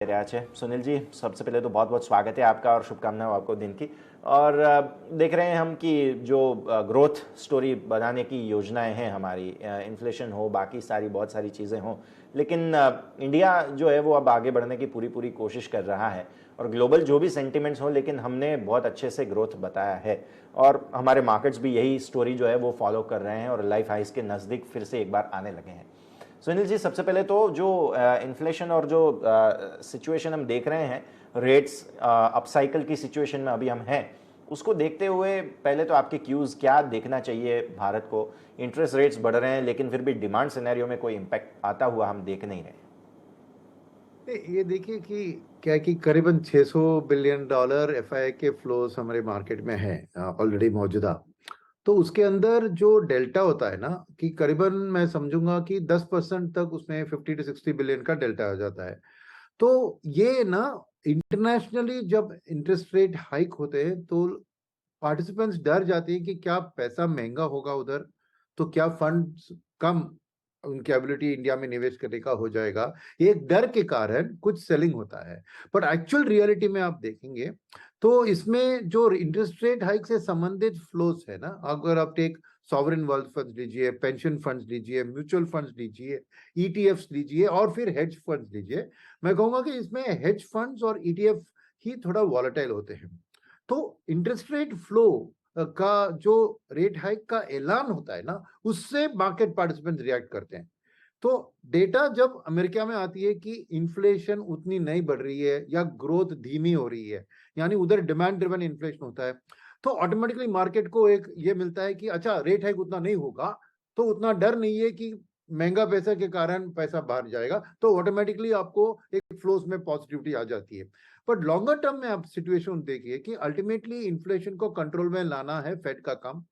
રહ્યા છે सुनील जी, सबसे पहले तो बहुत बहुत स्वागत है आपका और शुभकामनाएं आपको दिन की। और देख रहे हैं हम कि जो ग्रोथ स्टोरी बनाने की योजनाएं हैं हमारी, इन्फ्लेशन हो, बाकी सारी बहुत सारी चीज़ें हों, लेकिन इंडिया जो है वो अब आगे बढ़ने की पूरी पूरी कोशिश कर रहा है। और ग्लोबल जो भी सेंटिमेंट्स हो, लेकिन हमने बहुत अच्छे से ग्रोथ बताया है और हमारे मार्केट्स भी यही स्टोरी जो है वो फॉलो कर रहे हैं और लाइफ हाइस के नज़दीक फिर से एक बार आने लगे हैं। सुनील जी, सबसे पहले तो जो इन्फ्लेशन और जो सिचुएशन हम देख रहे हैं, रेट्स अपसाइकिल की सिचुएशन में अभी हम हैं, उसको देखते हुए पहले तो आपके क्यूज़ क्या देखना चाहिए भारत को? इंटरेस्ट रेट्स बढ़ रहे हैं लेकिन फिर भी डिमांड सिनेरियो में कोई इम्पैक्ट आता हुआ हम देख नहीं रहे। ये देखिए कि क्या है कि करीबन $600 बिलियन एफआई के फ्लोस हमारे मार्केट में है ऑलरेडी मौजूदा। तो उसके अंदर जो डेल्टा होता है ना कि करीबन मैं समझूंगा कि 10% तक उसमें 50 to 60 बिलियन का डेल्टा आ जाता है। तो ये ना इंटरनेशनली जब इंटरेस्ट रेट हाइक होते हैं तो पार्टिसिपेंट्स डर जाते हैं कि क्या पैसा महंगा होगा उधर, तो क्या फंड्स कम उनकी एबिलिटी इंडिया में निवेश करने का हो जाएगा। एक डर के कारण कुछ सेलिंग होता है। बट एक्चुअल रियलिटी में आप देखेंगे तो इसमें जो इंटरेस्ट रेट हाइक से संबंधित फ्लोस है ना, अगर आप टेक सॉवरेन वेल्थ फंड लीजिए, पेंशन फंड्स लीजिए, म्यूचुअल फंड्स लीजिए, ईटीएफ्स लीजिए और फिर हेज फंड्स लीजिए, मैं कहूंगा कि इसमें हेज फंड्स और ईटीएफ ही थोड़ा वॉलेटाइल होते हैं। तो इंटरेस्ट रेट फ्लो का जो रेट हाइक का ऐलान होता है ना, उससे मार्केट पार्टिसिपेंट रिएक्ट करते हैं। तो डेटा जब अमेरिका में आती है कि इन्फ्लेशन उतनी नहीं बढ़ रही है या ग्रोथ धीमी हो रही है, यानी उधर डिमांड ड्रिवन इन्फ्लेशन होता है, तो ऑटोमेटिकली मार्केट को एक ये मिलता है कि अच्छा रेट हाइक उतना नहीं होगा, तो उतना डर नहीं है कि महंगा पैसा के कारण पैसा बाहर जाएगा, तो ऑटोमेटिकली आपको एक फ्लोस में पॉजिटिविटी आ जाती है। बट लॉन्गर टर्म में आप सिचुएशन देखिए कि अल्टीमेटली इन्फ्लेशन को कंट्रोल में लाना है फेड का काम,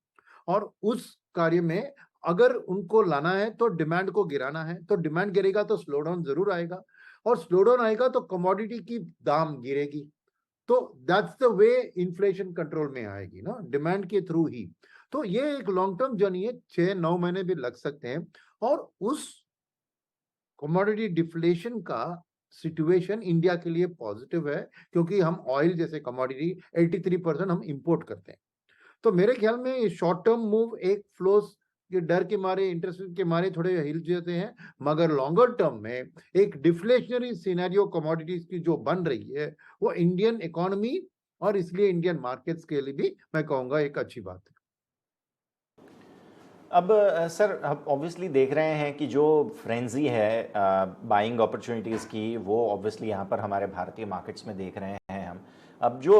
और उस कार्य में अगर उनको लाना है तो डिमांड को गिराना है, तो डिमांड गिरेगा तो स्लो डाउन जरूर आएगा, और स्लो डाउन आएगा तो कमोडिटी की दाम गिरेगी। तो that's the way inflation control में आएगी ना, डिमांड के थ्रू ही। तो ये एक लॉन्ग टर्म जर्नी है, 6-9 महीने भी लग सकते हैं। और उस कमोडिटी डिफ्लेशन का सिचुएशन इंडिया के लिए पॉजिटिव है, क्योंकि हम ऑयल जैसे कमोडिटी 83% हम इंपोर्ट करते हैं। तो मेरे ख्याल में शॉर्ट टर्म मूव एक फ्लोस के डर के मारे, इंटरेस्ट के मारे थोड़े हिल जाते हैं, मगर लॉन्गर टर्म में एक डिफ्लेशनरी सिनेरियो कमोडिटीज की जो बन रही है वो इंडियन इकोनॉमी और इसलिए इंडियन मार्केट्स के लिए भी मैं कहूंगा एक अच्छी बात है। अब सर, हम ऑब्वियसली देख रहे हैं कि जो फ्रेंजी है बाइंग अपॉर्चुनिटीज़ की, वो ऑब्वियसली यहाँ पर हमारे भारतीय मार्केट्स में देख रहे हैं हम। अब जो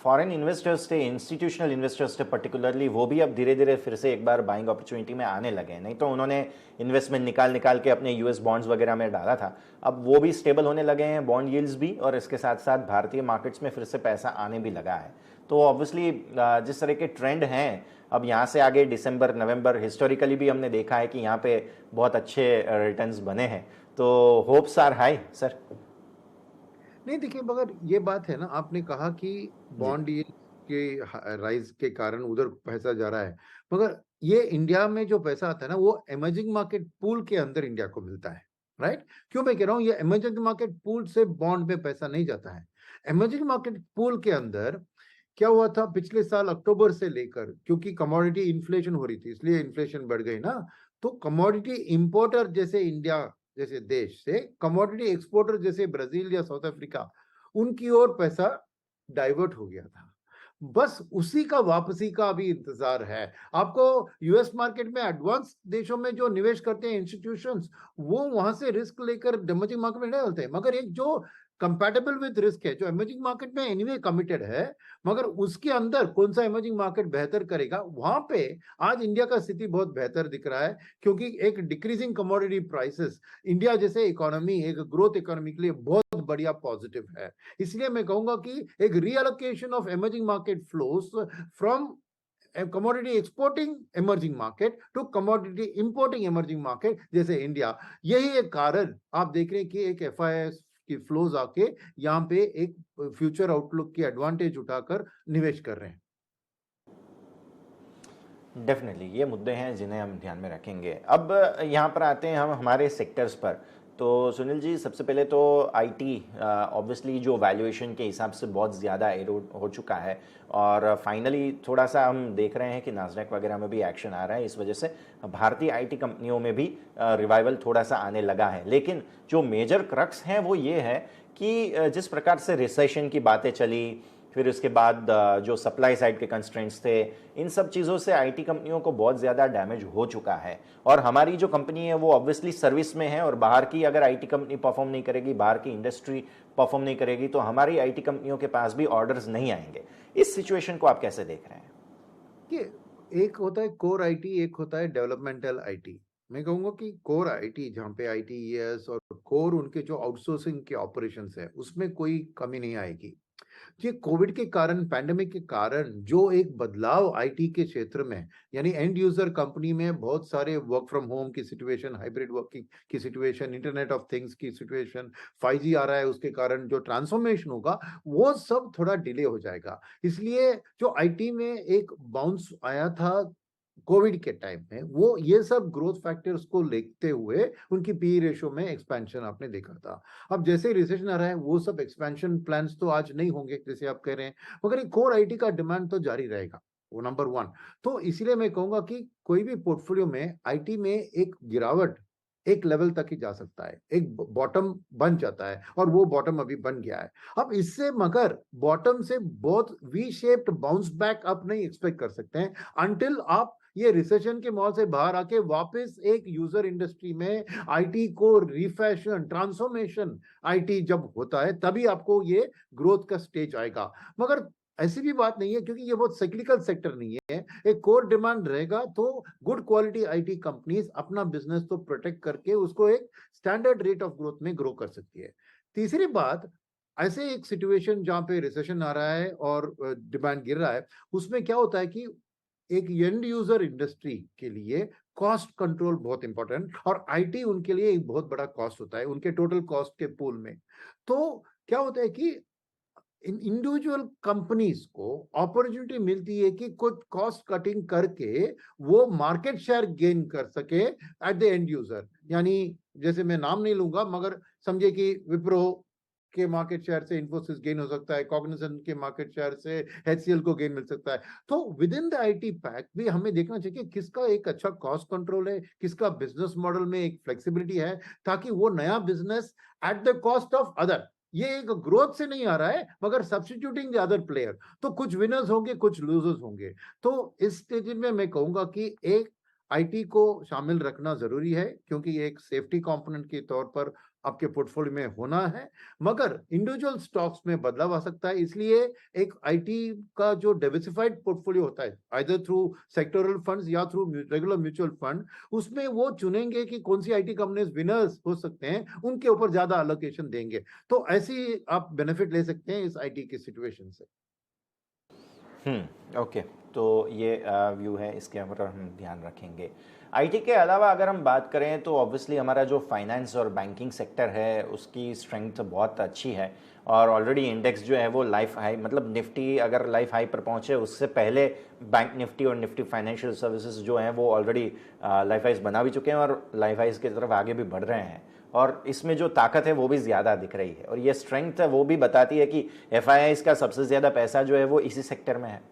फॉरेन इन्वेस्टर्स थे, इंस्टीट्यूशनल इन्वेस्टर्स थे पर्टिकुलरली, वो भी अब धीरे धीरे फिर से एक बार बाइंग अपॉर्चुनिटी में आने लगे हैं। नहीं तो उन्होंने इन्वेस्टमेंट निकाल निकाल के अपने यूएस बॉन्ड्स वगैरह में डाला था, अब वो भी स्टेबल होने लगे हैं, बॉन्ड यील्ड्स भी, और इसके साथ साथ भारतीय मार्केट्स में फिर से पैसा आने भी लगा है। तो ऑब्वियसली जिस तरह के ट्रेंड हैं, अब यहाँ से आगे दिसंबर नवंबर हिस्टोरिकली भी हमने देखा है कि यहाँ पे बहुत अच्छे रिटर्न्स बने हैं, तो होप्स आर हाई सर। नहीं देखिए, मगर ये बात है ना, आपने कहा कि जी। बॉन्ड यील्ड के राइज के कारण उधर पैसा जा रहा है, मगर ये इंडिया में जो पैसा आता है ना वो इमर्जिंग मार्केट पूल के अंदर इंडिया को मिलता है। राइट? क्यों मैं कह रहा हूँ ये इमर्जिंग मार्केट पूल से बॉन्ड में पैसा नहीं जाता है। इमर्जिंग मार्केट पूल के अंदर क्या हुआ था पिछले साल अक्टूबर से लेकर, क्योंकि कमोडिटी इन्फ्लेशन हो रही थी इसलिए इन्फ्लेशन बढ़ गई ना, तो कमोडिटी इंपोर्टर जैसे इंडिया जैसे देश से कमोडिटी एक्सपोर्टर जैसे ब्राजील या साउथ अफ्रीका, उनकी ओर पैसा डाइवर्ट हो गया था। बस उसी का वापसी का अभी इंतजार है। आपको यूएस मार्केट में एडवांस देशों में जो निवेश करते हैं इंस्टीट्यूशंस, वो वहां से रिस्क लेकर इमर्जिंग मार्केट में नहीं डालते, मगर एक जो कंपैटिबल विद रिस्क है, जो इमर्जिंग मार्केट में एनीवे कमिटेड है, मगर उसके अंदर कौन सा इमर्जिंग मार्केट बेहतर करेगा, वहां पे आज इंडिया का स्थिति बहुत बेहतर दिख रहा है, क्योंकि एक डिक्रीजिंग कमोडिटी प्राइसेस इंडिया जैसे इकोनॉमी, एक ग्रोथ इकोनॉमी के लिए बहुत बढ़िया पॉजिटिव है। इसलिए मैं कहूंगा कि एक reallocation of emerging market flows from commodity exporting emerging market to commodity importing emerging market जैसे इंडिया, यही एक कारण आप देख रहे हैं कि एक एफआईएस की फ्लोज आके यहाँ पे एक फ्यूचर आउटलुक की एडवांटेज उठाकर निवेश कर रहे हैं। डेफिनेटली ये मुद्दे हैं जिन्हें हम ध्यान में रखेंगे। अब यहाँ पर आते हैं हम हमारे सेक्टर्स पर। तो सुनील जी, सबसे पहले तो आईटी ऑब्वियसली जो वैल्यूएशन के हिसाब से बहुत ज़्यादा एरोड हो चुका है, और फाइनली थोड़ा सा हम देख रहे हैं कि नास्डैक वगैरह में भी एक्शन आ रहा है। इस वजह से भारतीय आईटी कंपनियों में भी रिवाइवल थोड़ा सा आने लगा है। लेकिन जो मेजर क्रक्स हैं वो ये है कि जिस प्रकार से रिसेशन की बातें चली, फिर उसके बाद जो सप्लाई साइड के कंस्ट्रेंट्स थे, इन सब चीज़ों से आईटी कंपनियों को बहुत ज़्यादा डैमेज हो चुका है। और हमारी जो कंपनी है वो ऑब्वियसली सर्विस में है, और बाहर की अगर आईटी कंपनी परफॉर्म नहीं करेगी, बाहर की इंडस्ट्री परफॉर्म नहीं करेगी, तो हमारी आईटी कंपनियों के पास भी ऑर्डर्स नहीं आएंगे। इस सिचुएशन को आप कैसे देख रहे हैं? कि एक होता है कोर आईटी, एक होता है डेवलपमेंटल आईटी। मैं कहूंगा कि कोर आईटी, जहाँ पे आईटीईएस और कोर उनके जो आउटसोर्सिंग के ऑपरेशंस है, उसमें कोई कमी नहीं आएगी। ये कोविड के कारण, पैंडेमिक के कारण जो एक बदलाव आईटी के क्षेत्र में, यानी एंड यूजर कंपनी में बहुत सारे वर्क फ्रॉम होम की सिचुएशन, हाइब्रिड वर्किंग की सिचुएशन, इंटरनेट ऑफ थिंग्स की सिचुएशन, 5G आ रहा है, उसके कारण जो ट्रांसफॉर्मेशन होगा वो सब थोड़ा डिले हो जाएगा। इसलिए जो आईटी में एक बाउंस आया था कोविड के टाइम में, वो ये सब ग्रोथ फैक्टर्स को लेते हुए उनकी पी रेशो में एक्सपेंशन आपने देखा था। अब जैसे रिसेशन आ रहा है, वो सब एक्सपेंशन प्लान्स तो आज नहीं होंगे जैसे आप कह रहे हैं, मगर कोर आईटी का डिमांड तो जारी रहेगा, वो नंबर वन। तो इसीलिए मैं कहूंगा कि कोई भी पोर्टफोलियो में आईटी में एक गिरावट एक लेवल तक ही जा सकता है, एक बॉटम बन जाता है, और वो बॉटम अभी बन गया है। अब इससे मगर बॉटम से बहुत वी शेप्ड बाउंस बैक आप नहीं एक्सपेक्ट कर सकते हैं अनटिल आप ये रिसेशन के मॉल से बाहर आके वापस एक यूजर इंडस्ट्री में आईटी को रिफैशन, ट्रांसफॉर्मेशन आईटी जब होता है, तभी आपको ये ग्रोथ का स्टेज आएगा। मगर ऐसी भी बात नहीं है, क्योंकि ये बहुत साइक्लिकल सेक्टर नहीं है। एक कोर डिमांड रहेगा तो गुड क्वालिटी आईटी कंपनीज अपना बिजनेस तो प्रोटेक्ट करके उसको एक स्टैंडर्ड रेट ऑफ ग्रोथ में ग्रो कर सकती है। तीसरी बात, ऐसे एक सिचुएशन जहां पे रिसेशन आ रहा है और डिमांड गिर रहा है, उसमें क्या होता है कि एक एंड यूजर इंडस्ट्री के लिए कॉस्ट कंट्रोल बहुत इंपॉर्टेंट, और आईटी उनके लिए एक बहुत बड़ा कॉस्ट होता है उनके टोटल कॉस्ट के पूल में। तो क्या होता है कि इन इंडिविजुअल कंपनीज को अपॉर्चुनिटी मिलती है कि कुछ कॉस्ट कटिंग करके वो मार्केट शेयर गेन कर सके एट द एंड यूजर। यानी जैसे मैं नाम नहीं लूंगा, मगर समझे कि विप्रो के मार्केट शेयर से इन्फोसिस गेन हो सकता है, कॉग्निजेंट के मार्केट शेयर से एचसीएल को गेन मिल सकता है। तो with in the IT pack भी हमें देखना चाहिए कि किसका एक अच्छा कॉस्ट कंट्रोल है, किसका बिजनेस मॉडल में एक फ्लेक्सिबिलिटी है, ताकि वो नया business at the cost of other, ये एक ग्रोथ से नहीं आ रहा है मगर सब्स्टिट्यूटिंग द अदर प्लेयर, तो कुछ विनर्स होंगे, कुछ लूजर्स होंगे। तो इस स्टेज में मैं कहूंगा कि एक आईटी को शामिल रखना जरूरी है, क्योंकि ये एक सेफ्टी कंपोनेंट के तौर पर आपके पोर्टफोलियो में होना है। मगर इंडिविजुअल स्टॉक्स में बदलाव आ सकता है, इसलिए एक आईटी का जो डाइवर्सिफाइड पोर्टफोलियो होता है, आइदर थ्रू सेक्टोरल फंड्स या थ्रू रेगुलर म्यूचुअल फंड, उसमें वो चुनेंगे कि कौन सी आईटी कंपनीज विनर्स हो सकते हैं, उनके ऊपर ज्यादा एलोकेशन देंगे। तो ऐसी आप बेनिफिट ले सकते हैं इस आईटी की सिचुएशन से। ओके, तो ये व्यू है, इसके ऊपर हम ध्यान रखेंगे। आईटी के अलावा अगर हम बात करें तो ऑब्वियसली हमारा जो फाइनेंस और बैंकिंग सेक्टर है उसकी स्ट्रेंथ बहुत अच्छी है, और ऑलरेडी इंडेक्स जो है वो लाइफ हाई, मतलब निफ्टी अगर लाइफ हाई पर पहुंचे उससे पहले बैंक निफ्टी और निफ्टी फाइनेंशियल सर्विसेज जो हैं वो ऑलरेडी लाइफ हाइज बना भी चुके हैं और लाइफ हाइज की तरफ आगे भी बढ़ रहे हैं, और इसमें जो ताकत है वो भी ज़्यादा दिख रही है, और ये स्ट्रेंथ है वो भी बताती है कि एफआईआईज का सबसे ज़्यादा पैसा जो है वो इसी सेक्टर में है।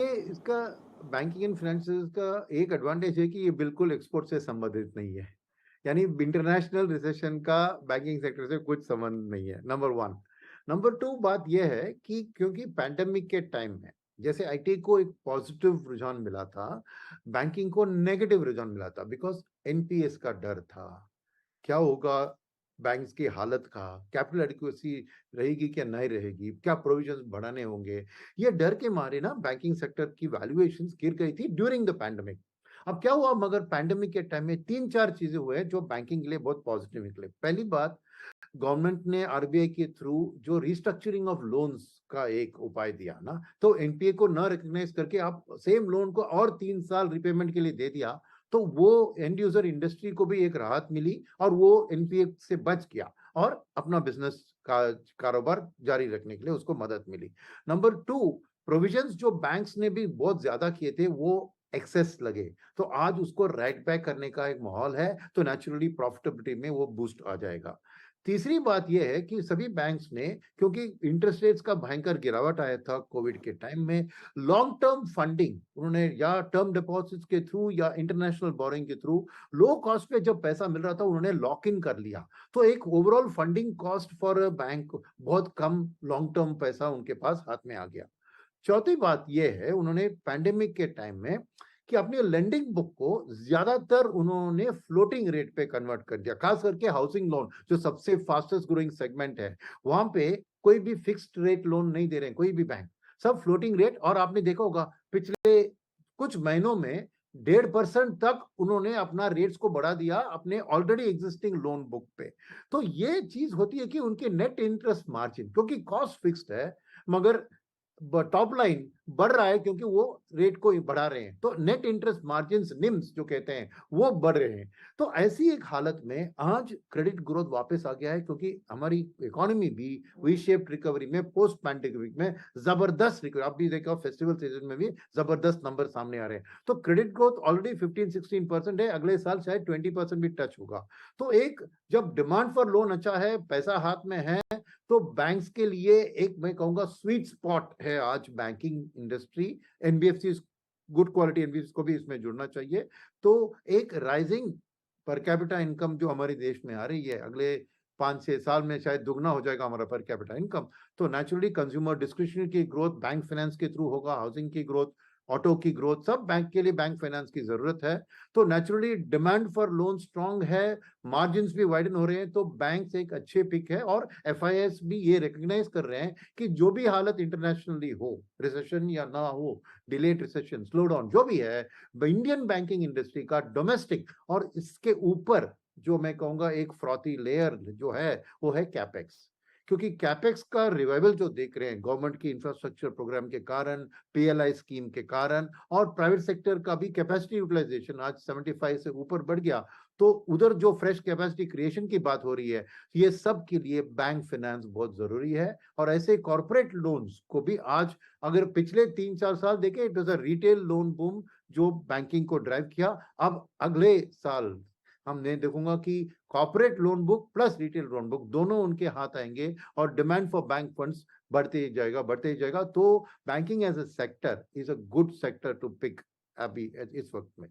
इसका बैंकिंग एंड फाइनेंस का एक एडवांटेज है कि ये बिल्कुल एक्सपोर्ट से संबंधित नहीं है, यानी इंटरनेशनल रिसेशन का बैंकिंग सेक्टर से कुछ संबंध नहीं है, नंबर वन। नंबर टू, बात यह है कि क्योंकि पैंडेमिक के टाइम में जैसे आईटी को एक पॉजिटिव रुझान मिला था, बैंकिंग को नेगेटिव रुझान मिला था, बिकॉज एनपीएस का डर था, क्या होगा बैंक्स की हालत का, कैपिटल एडिक्वेसी रहेगी क्या नहीं रहेगी, क्या प्रोविजंस बढ़ाने होंगे, ये डर के मारे ना बैंकिंग सेक्टर की वैल्यूएशंस गिर गई थी ड्यूरिंग द पैंडेमिक। अब क्या हुआ, मगर पैंडेमिक के टाइम में तीन चार चीजें हुए जो बैंकिंग के लिए बहुत पॉजिटिव निकले। पहली बात, गवर्नमेंट ने आरबीआई के थ्रू जो रिस्ट्रक्चरिंग ऑफ लोन्स का एक उपाय दिया ना, तो एनपीए को न रिकॉग्नाइज करके आप सेम लोन को और 3 साल रिपेमेंट के लिए दे दिया, तो वो एंड यूजर इंडस्ट्री को भी एक राहत मिली और वो एनपीए से बच गया और अपना बिजनेस का कारोबार जारी रखने के लिए उसको मदद मिली। नंबर टू, प्रोविजंस जो बैंक्स ने भी बहुत ज्यादा किए थे वो एक्सेस लगे, तो आज उसको राइट बैक करने का एक माहौल है, तो नेचुरली प्रॉफिटेबिलिटी में वो बूस्ट आ जाएगा। तीसरी बात ये है कि सभी बैंक्स ने, क्योंकि इंटरेस्ट रेट्स का भयंकर गिरावट आया था कोविड के टाइम में, लॉन्ग टर्म फंडिंग उन्होंने या टर्म डिपॉजिट्स के थ्रू या इंटरनेशनल बोरिंग के थ्रू लो कॉस्ट पे जब पैसा मिल रहा था उन्होंने लॉक इन कर लिया। तो एक overall funding cost for bank बहुत कम, लॉन्ग टर्म पैसा उनके पास हाथ में आ गया। चौथी बात यह है, उन्होंने पैंडेमिक के टाइम में कि अपनी लेंडिंग बुक को ज्यादातर उन्होंने फ्लोटिंग रेट पे कन्वर्ट कर दिया, खास करके हाउसिंग लोन जो सबसे फास्टेस्ट ग्रोइंग सेगमेंट है, वहां पे कोई भी फिक्स्ड रेट लोन नहीं दे रहे हैं कोई भी बैंक, सब फ्लोटिंग रेट। और आपने देखा होगा पिछले कुछ महीनों में 1.5% तक उन्होंने अपना रेट्स को बढ़ा दिया अपने ऑलरेडी एग्जिस्टिंग लोन बुक पे। तो ये चीज होती है कि उनके नेट इंटरेस्ट मार्जिन, क्योंकि कॉस्ट फिक्स्ड है मगर टॉप लाइन बढ़ रहा है क्योंकि वो रेट को बढ़ा रहे हैं, तो नेट इंटरेस्ट मार्जिन निम्स जो कहते हैं वो बढ़ रहे हैं। तो ऐसी एक हालत में आज क्रेडिट ग्रोथ वापस आ गया है, क्योंकि हमारी इकोनॉमी भी वी शेप्ड रिकवरी में, पोस्ट पैंडेमिक में जबरदस्त रिकवरी, आप भी देखा फेस्टिवल सीजन में भी जबरदस्त नंबर सामने आ रहे हैं। तो क्रेडिट ग्रोथ ऑलरेडी 15-16% है, अगले साल शायद 20% भी टच होगा। तो एक जब डिमांड फॉर लोन अच्छा है, पैसा हाथ में है, तो बैंक्स के लिए एक मैं कहूंगा स्वीट स्पॉट है आज banking industry. NBFC, good quality NBFC को भी इसमें जुड़ना चाहिए। तो एक राइजिंग पर कैपिटा इनकम जो हमारे देश में आ रही है, अगले 5-6 साल में शायद दुगना हो जाएगा हमारा पर कैपिटा इनकम। तो नेचुरली कंज्यूमर डिस्क्रिशनरी की ग्रोथ बैंक फाइनेंस के थ्रू होगा, हाउसिंग की ग्रोथ, ऑटो की ग्रोथ, सब बैंक के लिए बैंक फाइनेंस की जरूरत है। तो naturally demand for loan strong है, मार्जिन्स भी वाइडन हो रहे हैं, तो बैंक्स एक अच्छे पिक है। और एफआईएस भी ये रिकॉग्नाइज कर रहे हैं कि जो भी हालत इंटरनेशनली हो, रिसेशन या ना हो, डिलेड रिसेशन, स्लो डाउन जो भी है, इंडियन बैंकिंग इंडस्ट्री का डोमेस्टिक और इसके ऊपर जो मैं कहूंगा एक फ्रॉथी लेयर जो है वो है कैपेक्स। क्योंकि कैपेक्स का रिवाइवल जो देख रहे हैं गवर्नमेंट की इंफ्रास्ट्रक्चर प्रोग्राम के कारण, पीएलआई स्कीम के कारण, और प्राइवेट सेक्टर का भी कैपेसिटी यूटिलाइजेशन आज 75 से ऊपर बढ़ गया, तो उधर जो फ्रेश कैपेसिटी क्रिएशन की बात हो रही है, ये सब के लिए बैंक फाइनेंस बहुत जरूरी है। और ऐसे कॉर्पोरेट लोन्स को भी आज, अगर पिछले 3-4 साल देखें, it was a retail loan boom जो बैंकिंग को ड्राइव किया। अब अगले साल हमने देखूंगा कि corporate loan book plus retail loan book दोनों उनके हाथ आएंगे और डिमांड फॉर बैंक फंड्स बढ़ते ही जाएगा, बढ़ते ही जाएगा। तो banking as a sector is a good sector to pick अभी इस वक्त में।